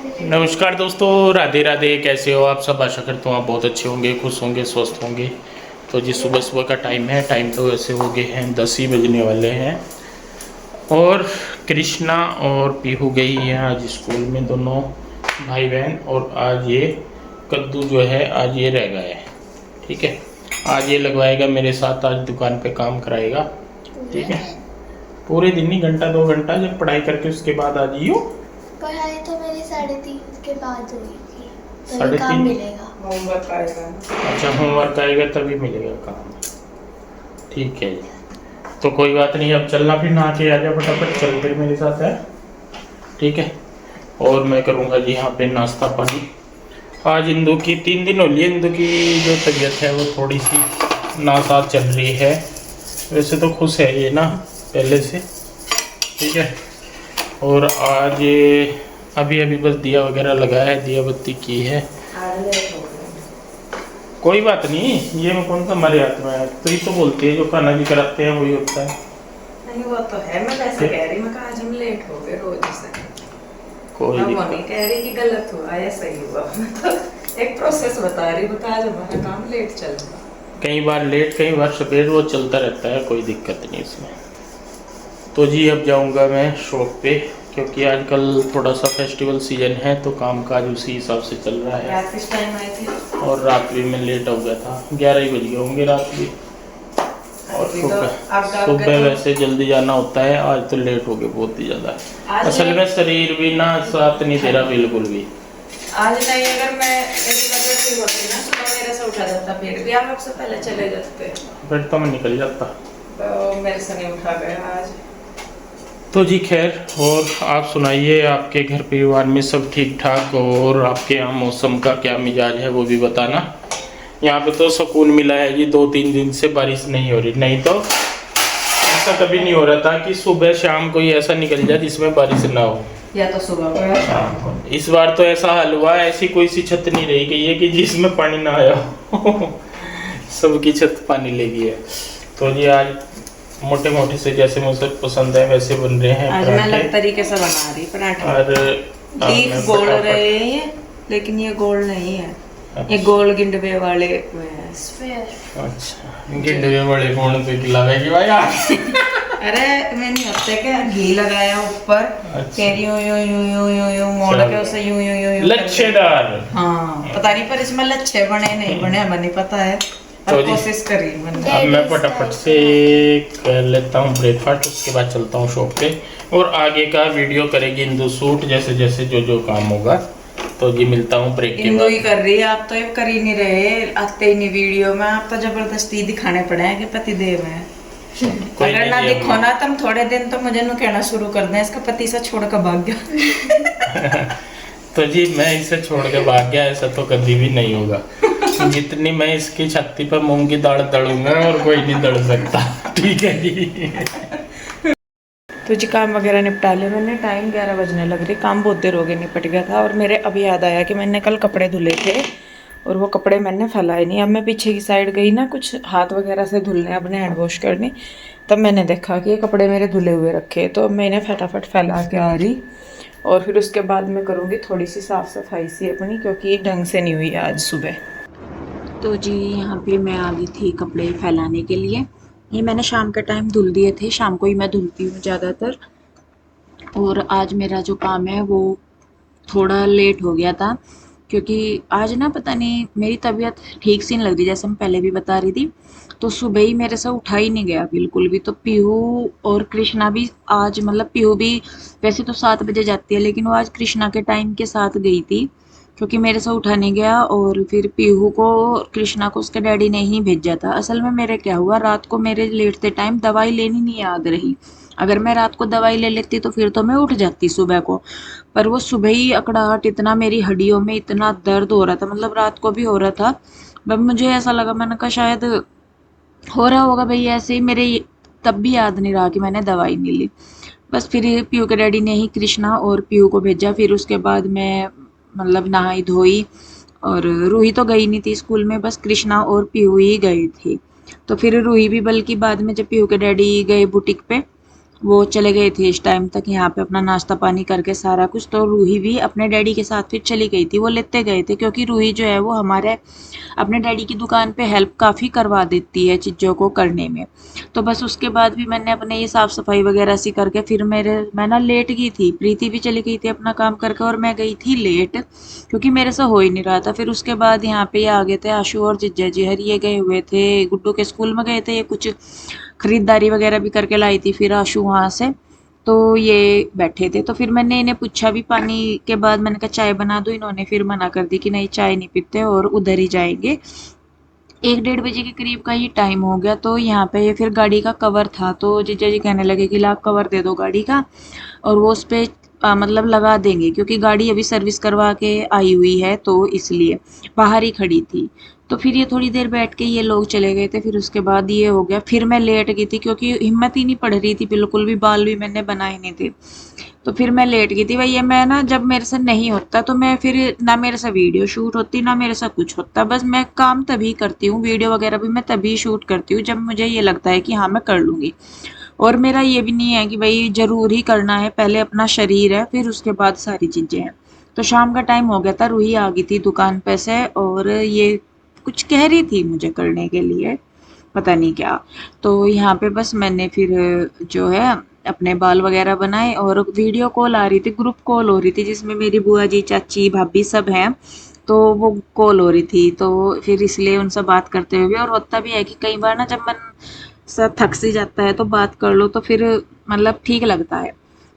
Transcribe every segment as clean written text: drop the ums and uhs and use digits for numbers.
नमस्कार दोस्तों, राधे राधे। कैसे हो आप सब? आशा करता हूँ आप बहुत अच्छे होंगे, खुश होंगे, स्वस्थ होंगे। तो जी सुबह सुबह का टाइम है। टाइम तो वैसे हो गए हैं 10 ही बजने वाले हैं। और कृष्णा और पीहू गई है आज स्कूल में, दोनों भाई बहन। और आज ये कद्दू जो है आज ये रह गया है। ठीक है, आज ये लगवाएगा मेरे साथ, आज दुकान पे काम कराएगा। ठीक है, पूरे दिन ही, घंटा 2 घंटा जब पढ़ाई करके उसके बाद आ जाइयो। पढ़ाई तो मेरी 3:30 के बाद हुई थी, तो ये 3:30 काम मिलेगा। होमवर्क आएगा। अच्छा, होमवर्क आएगा तभी मिलेगा काम। ठीक है जी, तो कोई बात नहीं। अब चलना फिर, नहा के आ जा फटाफट, चल फिर मेरे साथ है। ठीक है, और मैं करूँगा जी यहाँ पे नाश्ता पानी। आज इंदू की 3 दिन हो लिए, इंदू की जो तबीयत है वो थोड़ी सी नासाज चल रही है। वैसे तो खुश है ये ना पहले से। ठीक है, और आज अभी अभी बस दिया वगैरह लगाया है, दिया बत्ती की है। कोई बात नहीं, ये में कौन सा हमारे हाथ में है। तो ये तो बोलते हैं जो खाना भी कराते हैं वही होता है। नहीं वो तो है, मैं वैसे कह रही, मैं कहा आज हम लेट हो गए रोज से। कोई मैं वो दिक्कत नहीं कह रही कि गलत हुआ या सही हुआ, मैं तो एक प्रोसेस बता रही हूँ। आज हमारा काम लेट चल रहा, कई बार लेट कई बार सवेर, वो चलता रहता है, कोई दिक्कत नहीं इसमें। तो जी अब जाऊंगा मैं शॉप पे, क्योंकि आजकल थोड़ा सा फेस्टिवल सीजन है तो कामकाज उसी हिसाब से चल रहा है। रात किस टाइम आई थी? और रात भी मैं लेट हो गया था, 11 ही बज गए होंगे रात भी। और सुबह वैसे जल्दी जाना होता है, आज तो लेट हो गए बहुत ही ज़्यादा। असल में शरीर भी ना साथ नहीं दे रहा बिल्कुल भी। आज नहीं, अगर मैं एक बजे फ्री होती ना सुबह मेरे से उठा जाता, फिर भी आप लोग से पहले चले जाते, फिर तो मैं निकल जाता। तो मेरे से नहीं उठा गया आज। तो जी खैर, और आप सुनाइए, आपके घर परिवार में सब ठीक ठाक? और आपके यहाँ मौसम का क्या मिजाज है वो भी बताना। यहाँ पे तो सुकून मिला है जी, 2-3 दिन से बारिश नहीं हो रही। नहीं तो ऐसा कभी नहीं हो रहा था कि सुबह शाम कोई ऐसा निकल जाए जिसमें बारिश ना हो, या तो सुबह को या शाम को। इस बार तो ऐसा हाल हुआ, ऐसी कोई सी छत नहीं रही गई है कि जिसमें पानी ना आया हो। सबकी छत पानी ले गई है। तो जी आज मोटे मोटे से जैसे मुझे पसंद है वैसे बन रहे हैं आज मैं अलग तरीके से बना रही पराठे। और लीफ गोल रहे हैं, लेकिन ये गोल नहीं है, ये गोल गिंडवे वाले हैं। अच्छा, गिंडवे वाले कौन पे खिलावेगी भाई आज? अरे मैं नहीं होते क्या, घी लगाया ऊपर, फिर यूं यूं यूं यूं यूं यूं मोड़ के उसे यूं यूं यूं यूं लच्छेदार। हाँ पता नहीं, पर इसमें लच्छे बने नहीं बने हमें नहीं पता है, तो अब कोशिश करी मैंने। अब मैं फटाफट से कर लेता हूँ ब्रेकफास्ट, उसके बाद चलता हूँ शॉप पे। और आगे का वीडियो करेगी इंदू शूट, जैसे जैसे जो जो काम होगा। तो जी मिलता हूँ ब्रेक के इंदू ही बाद। कर रही है, आप तो ये कर ही नहीं रहे, आते ही नहीं वीडियो में। आप तो जबरदस्ती दिखाने पड़े हैं कि पति देव है। अगर ना दिखो ना तुम थोड़े दिन, तो मुझे नु कहना शुरू कर दें इसका पति से छोड़ कर भाग गया। तो जी मैं इसे छोड़ के भाग गया, ऐसा तो कभी भी नहीं होगा। जितनी मैं इसकी छत्ती पर मूंग की दाल दलूंगा और कोई नहीं दल सकता। ठीक है जी। तो जी काम वगैरह निपटा ले मैंने, टाइम 11 बजने लग रही, काम बहुत देर हो गई, निपट गया था। और मेरे अभी याद आया कि मैंने कल कपड़े धुले थे और वो कपड़े मैंने फैलाए नहीं। अब मैं पीछे की साइड गई ना कुछ हाथ वगैरह से धुलने, अपने हैंड वॉश करने, तब मैंने देखा कि ये कपड़े मेरे धुले हुए रखे। तो मैंने फटाफट फैला के आ रही, और फिर उसके बाद मैं करूँगी थोड़ी सी साफ़ सफाई सी अपनी, क्योंकि ढंग से नहीं हुई आज सुबह। तो जी यहाँ पे मैं आ गई थी कपड़े फैलाने के लिए। ये मैंने शाम के टाइम धुल दिए थे, शाम को ही मैं धुलती हूँ ज़्यादातर। और आज मेरा जो काम है वो थोड़ा लेट हो गया था, क्योंकि आज ना पता नहीं मेरी तबीयत ठीक सी नहीं लग रही, जैसे मैं पहले भी बता रही थी। तो सुबह ही मेरे से उठा ही नहीं गया बिल्कुल भी। तो पीहू और कृष्णा भी आज, मतलब पीहू भी वैसे तो 7 बजे जाती है, लेकिन वो आज कृष्णा के टाइम के साथ गई थी, क्योंकि मेरे से उठा नहीं गया। और फिर पीहू को, कृष्णा को उसके डैडी ने ही भेजा था। असल में मेरे क्या हुआ, रात को मेरे लेटते टाइम दवाई लेनी नहीं याद रही। अगर मैं रात को दवाई ले लेती तो फिर तो मैं उठ जाती सुबह को, पर वो सुबह ही अकड़ाहट, इतना मेरी हड्डियों में इतना दर्द हो रहा था, मतलब रात को भी हो रहा था। बस मुझे ऐसा लगा, मैंने कहा शायद हो रहा होगा भाई ऐसे ही, मेरे तब भी याद नहीं रहा कि मैंने दवाई नहीं ली। बस फिर पीहू के डैडी ने ही कृष्णा और पीहू को भेजा। फिर उसके बाद मैं मतलब नहाई धोई, और रूही तो गई नहीं थी स्कूल में, बस कृष्णा और पीहू ही गई थी। तो फिर रूही भी बल्कि बाद में, जब पीहू के डैडी गए बुटीक पे, वो चले गए थे इस टाइम तक यहाँ पे अपना नाश्ता पानी करके सारा कुछ। तो रूही भी अपने डैडी के साथ फिर चली गई थी, वो लेते गए थे क्योंकि रूही जो है वो हमारे अपने डैडी की दुकान पे हेल्प काफ़ी करवा देती है चीज़ों को करने में। तो बस उसके बाद भी मैंने अपने ये साफ़ सफाई वगैरह सी करके फिर मैं ना लेट गई थी। प्रीति भी चली गई थी अपना काम करके और मैं गई थी लेट, क्योंकि मेरे से हो ही नहीं रहा था। फिर उसके बाद यहाँ पे ये आ गए थे आशु और जिज्जा जी, हर ये गए हुए थे गुड्डू के स्कूल में गए थे, ये कुछ खरीदारी वगैरह भी करके लाई थी फिर आशु वहाँ से। तो ये बैठे थे, तो फिर मैंने इन्हें पूछा भी पानी के बाद, मैंने कहा चाय बना दो, इन्होंने फिर मना कर दी कि नहीं चाय नहीं पीते और उधर ही जाएंगे। 1 डेढ़ बजे के करीब का ये टाइम हो गया। तो यहाँ पे ये फिर गाड़ी का कवर था, तो जीजा जी कहने लगे कि ला कवर दे दो गाड़ी का, और वो उस पे मतलब लगा देंगे क्योंकि गाड़ी अभी सर्विस करवा के आई हुई है, तो इसलिए बाहर ही खड़ी थी। तो फिर ये थोड़ी देर बैठ के ये लोग चले गए थे। फिर उसके बाद ये हो गया, फिर मैं लेट गई थी क्योंकि हिम्मत ही नहीं पड़ रही थी बिल्कुल भी, बाल भी मैंने बनाए नहीं थे। तो फिर मैं लेट गई थी भैया। मैं ना जब मेरे से नहीं होता तो मैं फिर ना मेरे से वीडियो शूट होती ना मेरे से कुछ होता, बस मैं काम तभी करती हूँ, वीडियो वगैरह भी मैं तभी शूट करती हूँ जब मुझे ये लगता है कि हाँ मैं कर लूँगी। और मेरा ये भी नहीं है कि भाई ज़रूर ही करना है, पहले अपना शरीर है फिर उसके बाद सारी चीज़ें हैं। तो शाम का टाइम हो गया था, रूही आ गई थी दुकान पे से और ये कुछ कह रही थी मुझे करने के लिए, पता नहीं क्या। तो यहाँ पे बस मैंने फिर जो है अपने बाल वगैरह बनाए और वीडियो कॉल आ रही थी, ग्रुप कॉल हो रही थी जिसमें मेरी बुआ जी चाची भाभी सब हैं। तो वो कॉल हो रही थी, तो फिर इसलिए उनसे बात करते हुए, और होता भी है कि कई बार ना जब मन सब थक सी जाता है तो बात कर लो तो फिर मतलब ठीक लगता है।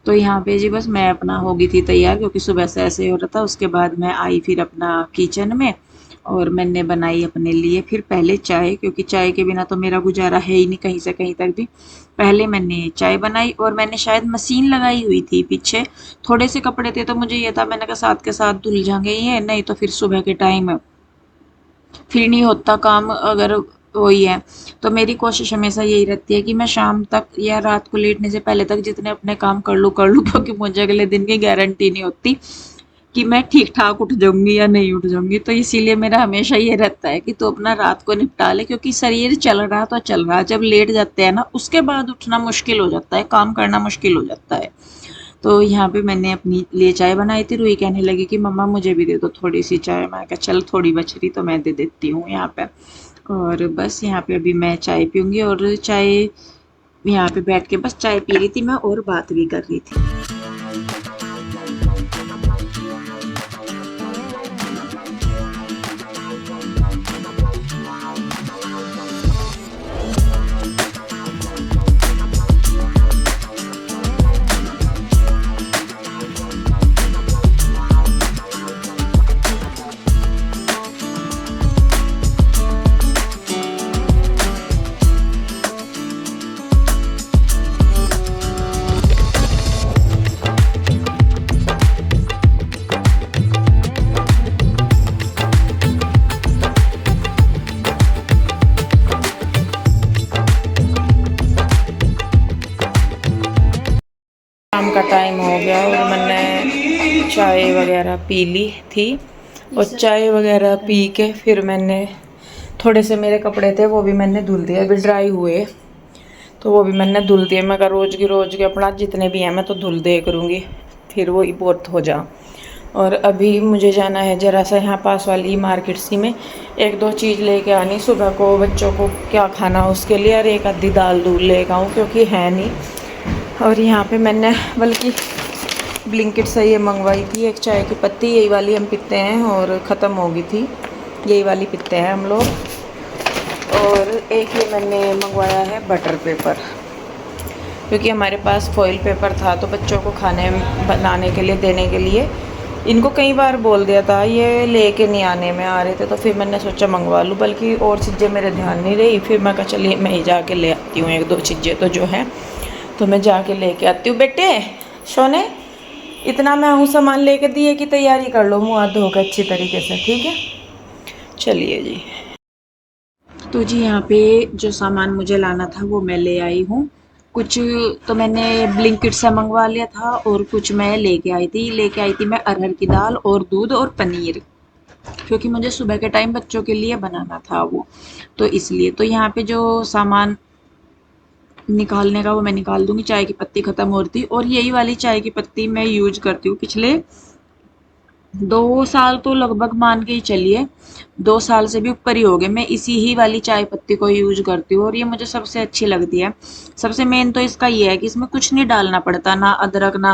तो यहाँ पे जी बस मैं अपना हो गई थी तैयार क्योंकि सुबह से ऐसे हो रहा था। उसके बाद मैं आई फिर अपना किचन में और मैंने बनाई अपने लिए फिर पहले चाय, क्योंकि चाय के बिना तो मेरा गुजारा है ही नहीं कहीं से कहीं तक भी। पहले मैंने चाय बनाई और मैंने शायद मशीन लगाई हुई थी पीछे, थोड़े से कपड़े थे तो मुझे ये था, मैंने कहा साथ के साथ धुल जाएंगे ये, नहीं तो फिर सुबह के टाइम फिर नहीं होता काम अगर वही है। तो मेरी कोशिश हमेशा यही रहती है कि मैं शाम तक या रात को लेटने से पहले तक जितने अपने काम कर लूँ क्योंकि मुझे अगले दिन की गारंटी नहीं होती कि मैं ठीक ठाक उठ जाऊंगी या नहीं उठ जाऊंगी। तो इसीलिए मेरा हमेशा ये रहता है कि तू अपना रात को निपटा ले, क्योंकि शरीर चल रहा तो चल रहा, जब लेट जाते हैं ना उसके बाद उठना मुश्किल हो जाता है, काम करना मुश्किल हो जाता है। तो यहाँ पे मैंने अपनी लिए चाय बनाई थी, रूही कहने लगी कि मम्मा मुझे भी दे दो थोड़ी सी चाय। मैं कहा चल थोड़ी बच रही तो मैं दे देती हूँ यहाँ पे। और बस यहाँ पे अभी मैं चाय पीऊँगी, और चाय यहाँ पे बैठ के बस चाय पी रही थी मैं और बात भी कर रही थी। शाम का टाइम हो गया और मैंने चाय वगैरह पी ली थी, और चाय वगैरह पी के फिर मैंने थोड़े से मेरे कपड़े थे वो भी मैंने धुल दिए, अभी ड्राई हुए तो वो भी मैंने धुल दिए। मैं रोज़ की अपना जितने भी हैं मैं तो धुल दे करूँगी, फिर वो बहुत हो जा। और अभी मुझे जाना है ज़रा सा यहाँ पास वाली मार्केट सी में, एक दो चीज़ लेके आनी सुबह को बच्चों को क्या खाना उसके लिए, और एक आधी दाल दूध लेके आऊँ क्योंकि है नहीं। और यहाँ पे मैंने बल्कि ब्लिंकिट से ये मंगवाई थी एक चाय की पत्ती, यही वाली हम पीते हैं और ख़त्म हो गई थी, यही वाली पीते हैं हम लोग। और एक ये मैंने मंगवाया है बटर पेपर, क्योंकि हमारे पास फॉइल पेपर था तो बच्चों को खाने बनाने के लिए देने के लिए इनको कई बार बोल दिया था, ये लेके नहीं आने में आ रहे थे, तो फिर मैंने सोचा मंगवा लूँ। बल्कि और चीज़ें मेरे ध्यान नहीं रही, फिर मैं कहा चलिए मैं ही जाके ले आती हूँ एक दो चीज़ें तो जो है, तो मैं जाके लेके आती हूँ। बेटे सोने इतना मैं हूँ सामान लेके दिए कि तैयारी कर लो मुँह हाथ धोकर अच्छी तरीके से, ठीक है चलिए जी। तो जी यहाँ पे जो सामान मुझे लाना था वो मैं ले आई हूँ। कुछ तो मैंने ब्लिंकिट से मंगवा लिया था और कुछ मैं लेके आई थी मैं अरहर की दाल और दूध और पनीर, क्योंकि मुझे सुबह के टाइम बच्चों के लिए बनाना था वो, तो इसलिए। तो यहाँ पे जो सामान निकालने का वो मैं निकाल दूंगी। चाय की पत्ती खत्म हो रही थी और यही वाली चाय की पत्ती मैं यूज करती हूँ पिछले 2 साल तो लगभग मान के ही चलिए। 2 साल से भी ऊपर ही हो गए मैं इसी ही वाली चाय पत्ती को यूज करती हूँ और ये मुझे सबसे अच्छी लगती है। सबसे मेन तो इसका ये है कि इसमें कुछ नहीं डालना पड़ता, ना अदरक, ना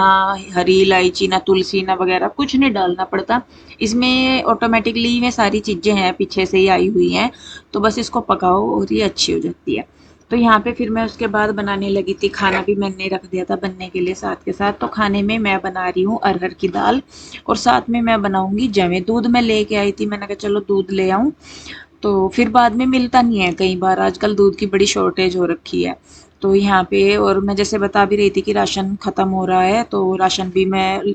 हरी इलायची, ना तुलसी, ना वगैरह कुछ नहीं डालना पड़ता। इसमें ऑटोमेटिकली ये सारी चीजें हैं पीछे से ही आई हुई हैं, तो बस इसको पकाओ और ये अच्छी हो जाती है। तो यहाँ पे फिर मैं उसके बाद बनाने लगी थी। खाना भी मैंने रख दिया था बनने के लिए साथ के साथ। तो खाने में मैं बना रही हूँ अरहर की दाल और साथ में मैं बनाऊंगी जवे। दूध मैं लेके आई थी, मैंने कहा चलो दूध ले आऊं, तो फिर बाद में मिलता नहीं है कई बार, आजकल दूध की बड़ी शॉर्टेज हो रखी है। तो यहाँ पे और मैं जैसे बता भी रही थी कि राशन खत्म हो रहा है, तो राशन भी मैं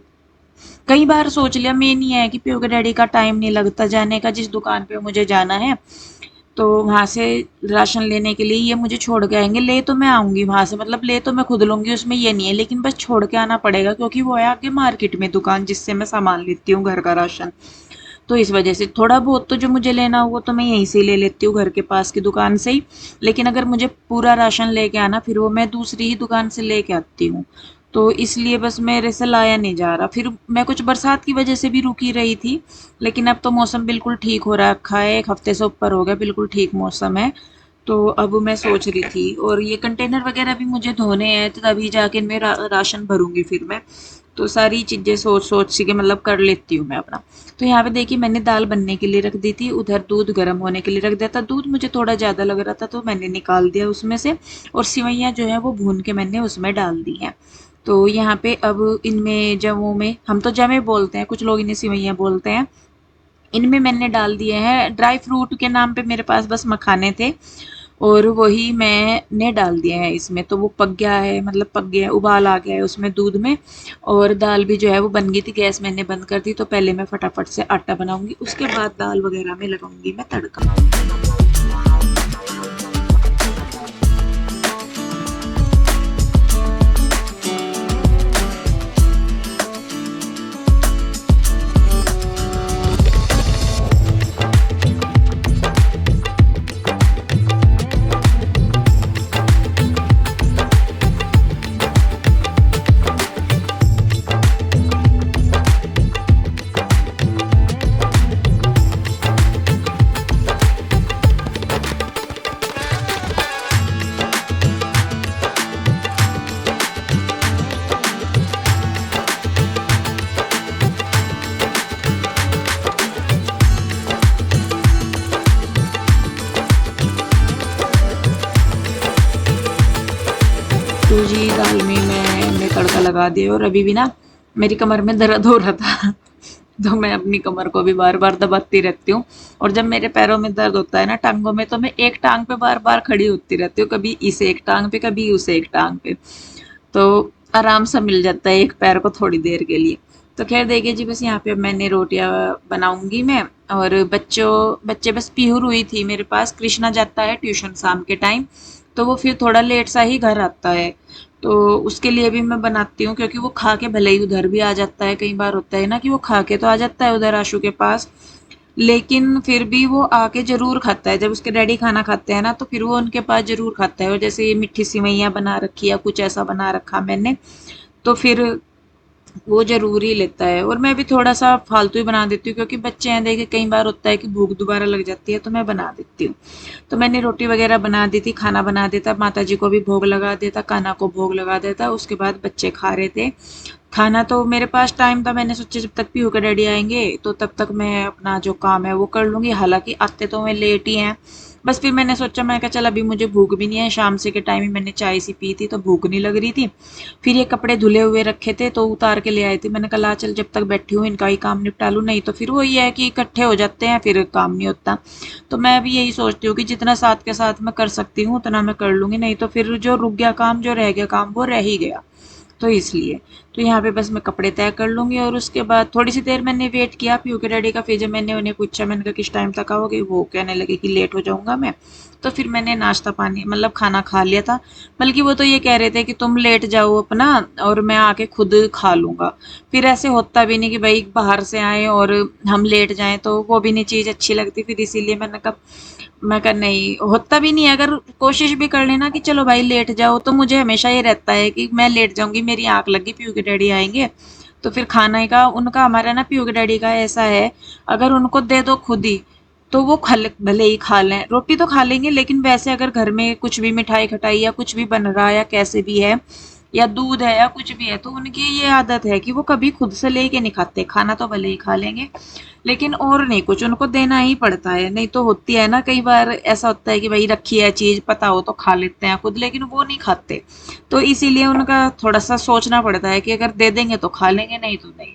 कई बार सोच लिया। मेन ये है कि प्यो के डैडी का टाइम नहीं लगता जाने का, जिस दुकान पे मुझे जाना है तो वहां से राशन लेने के लिए ये मुझे छोड़ के आएंगे। ले तो मैं आऊंगी वहां से, मतलब ले तो मैं खुद लूंगी, उसमें ये नहीं है, लेकिन बस छोड़ के आना पड़ेगा क्योंकि वो है आगे मार्केट में दुकान जिससे मैं सामान लेती हूँ घर का राशन। तो इस वजह से थोड़ा बहुत तो जो मुझे लेना हो वो तो मैं यहीं से ही ले लेती हूँ घर के पास की दुकान से ही। लेकिन अगर मुझे पूरा राशन लेके आना फिर वो मैं दूसरी ही दुकान से लेके आती हूँ। तो इसलिए बस मेरे से लाया नहीं जा रहा। फिर मैं कुछ बरसात की वजह से भी रुकी रही थी, लेकिन अब तो मौसम बिल्कुल ठीक हो रखा है, 1 हफ्ते से ऊपर हो गया, बिल्कुल ठीक मौसम है। तो अब मैं सोच रही थी और ये कंटेनर वगैरह भी मुझे धोने हैं, तो तभी जाके इनमें राशन भरूंगी फिर मैं। तो सारी चीजें सोच सोच सी के मतलब कर लेती हूँ मैं अपना। तो यहाँ पे देखिए मैंने दाल बनने के लिए रख दी थी, उधर दूध गर्म होने के लिए रख दिया था। दूध मुझे थोड़ा ज़्यादा लग रहा था तो मैंने निकाल दिया उसमें से, और सिवैयाँ जो है वो भून के मैंने उसमें डाल दी हैं। तो यहाँ पे अब इनमें जवों में, हम तो जवे बोलते हैं, कुछ लोग इन्हें सिवैयाँ बोलते हैं, इनमें मैंने डाल दिए हैं ड्राई फ्रूट के नाम पे, मेरे पास बस मखाने थे और वही मैंने डाल दिए हैं इसमें। तो वो पक गया है, मतलब पक गया है, उबाल आ गया है उसमें दूध में। और दाल भी जो है वो बन गई थी, गैस मैंने बंद कर दी। तो पहले मैं फटाफट से आटा बनाऊंगी, उसके बाद दाल वगैरह में लगाऊंगी मैं तड़का। तो जी दाल में मैंने तड़का लगा दिया और अभी भी ना मेरी कमर में दर्द हो रहा था तो मैं अपनी कमर को भी बार बार दबाती रहती हूँ। और जब मेरे पैरों में दर्द होता है ना, टांगों में, तो मैं एक टांग पे बार बार खड़ी होती रहती हूँ, कभी इस एक टांग पे कभी उस एक टांग पे। तो आराम सा मिल जाता है एक पैर को थोड़ी देर के लिए। तो खैर देखिए जी, बस यहाँ पे अब मैंने रोटियां बनाऊंगी मैं। और बच्चे बस पीहू हुई थी मेरे पास। कृष्णा जाता है ट्यूशन शाम के टाइम, तो वो फिर थोड़ा लेट सा ही घर आता है। तो उसके लिए भी मैं बनाती हूँ क्योंकि वो खा के भले ही उधर भी आ जाता है, कई बार होता है ना कि वो खा के तो आ जाता है उधर आशु के पास, लेकिन फिर भी वो आके जरूर खाता है। जब उसके डैडी खाना खाते हैं ना तो फिर वो उनके पास जरूर खाता है। और जैसे ये मिट्ठी सिवैयाँ बना रखी या कुछ ऐसा बना रखा मैंने, तो फिर वो जरूर ही लेता है। और मैं भी थोड़ा सा फालतू ही बना देती हूँ क्योंकि बच्चे हैं देखे, कई बार होता है कि भूख दोबारा लग जाती है, तो मैं बना देती हूँ। तो मैंने रोटी वगैरह बना दी थी, खाना बना देता, माता जी को भी भोग लगा देता, कान्हा को भोग लगा देता। उसके बाद बच्चे खा रहे थे खाना, तो मेरे पास टाइम था, मैंने सोचा जब तक पीहू के डैडी आएंगे तो तब तक मैं अपना जो काम है वो कर लूंगी। हालांकि आते तो मैं लेट ही हैं, बस फिर मैंने सोचा, मैं कहा चल अभी मुझे भूख भी नहीं है, शाम से के टाइम ही मैंने चाय सी पी थी तो भूख नहीं लग रही थी। फिर ये कपड़े धुले हुए रखे थे तो उतार के ले आई थी, मैंने कहा चल जब तक बैठी हूँ इनका ही काम निपटा लूँ, नहीं तो फिर वही है कि इकट्ठे हो जाते हैं फिर काम नहीं होता। तो मैं भी यही सोचती हूँ कि जितना साथ के साथ मैं कर सकती हूँ उतना मैं कर लूंगी, नहीं तो फिर जो रुक गया काम, जो रह गया काम, वो रह ही गया। तो इसलिए तो यहाँ पे बस मैं कपड़े तय कर लूंगी। और उसके बाद थोड़ी सी देर मैंने वेट किया पीयू के डैडी का। फिर जब मैंने उन्हें पूछा, मैंने कहा किस टाइम तक आओगे, वो कहने लगे कि लेट हो जाऊंगा मैं। तो फिर मैंने नाश्ता पानी मतलब खाना खा लिया था। बल्कि वो तो ये कह रहे थे कि तुम लेट जाओ अपना और मैं आके खुद खा लूंगा। फिर ऐसे होता भी नहीं कि भाई बाहर से आए और हम लेट जाएं, तो वो भी नहीं चीज़ अच्छी लगती। फिर इसीलिए मैंने कहा मैं कहा नहीं होता भी नहीं है। अगर कोशिश भी कर लेना कि चलो भाई लेट जाओ, तो मुझे हमेशा ये रहता है कि मैं लेट जाऊंगी, मेरी आंख लगी, पीयू के डैडी आएंगे तो फिर खाने का उनका, हमारा ना पीयू के डैडी का ऐसा है, अगर उनको दे दो खुद ही तो वो खा भले ही खा लें, रोटी तो खा लेंगे, लेकिन वैसे अगर घर में कुछ भी मिठाई खटाई या कुछ भी बन रहा है या कैसे भी है या दूध है या कुछ भी है, तो उनकी ये आदत है कि वो कभी खुद से लेके नहीं खाते, खाना तो भले ही खा लेंगे लेकिन और नहीं कुछ, उनको देना ही पड़ता है। नहीं तो होती है ना कई बार ऐसा होता है कि भाई रखी है चीज, पता हो तो खा लेते हैं खुद, लेकिन वो नहीं खाते। तो इसीलिए उनका थोड़ा सा सोचना पड़ता है कि अगर दे देंगे तो खा लेंगे, नहीं तो नहीं।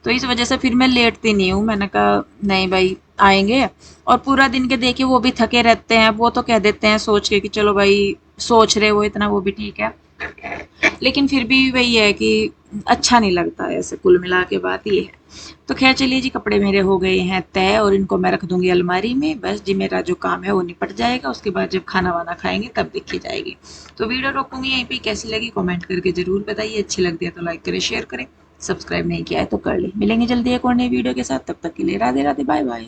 तो इस वजह से फिर मैं लेटती नहीं हूँ, मैंने कहा नहीं भाई आएंगे। और पूरा दिन के देखिए वो भी थके रहते हैं, वो तो कह देते हैं सोच के कि चलो भाई सोच रहे वो इतना, वो भी ठीक है, लेकिन फिर भी वही है कि अच्छा नहीं लगता है ऐसे, कुल मिला के बात ये है। तो खैर चलिए जी, कपड़े मेरे हो गए हैं तय और इनको मैं रख दूंगी अलमारी में, बस जी मेरा जो काम है वो निपट जाएगा, उसके बाद जब खाना वाना खाएंगे तब देखी जाएगी। तो वीडियो रोकूंगी यहीं पे, कैसी लगी कमेंट करके जरूर बताइए, अच्छी लगती है तो लाइक करें, शेयर करें, सब्सक्राइब नहीं किया है तो कर ले। मिलेंगे जल्दी एक और नई वीडियो के साथ, तब तक के लिए राधे राधे, बाय बाय।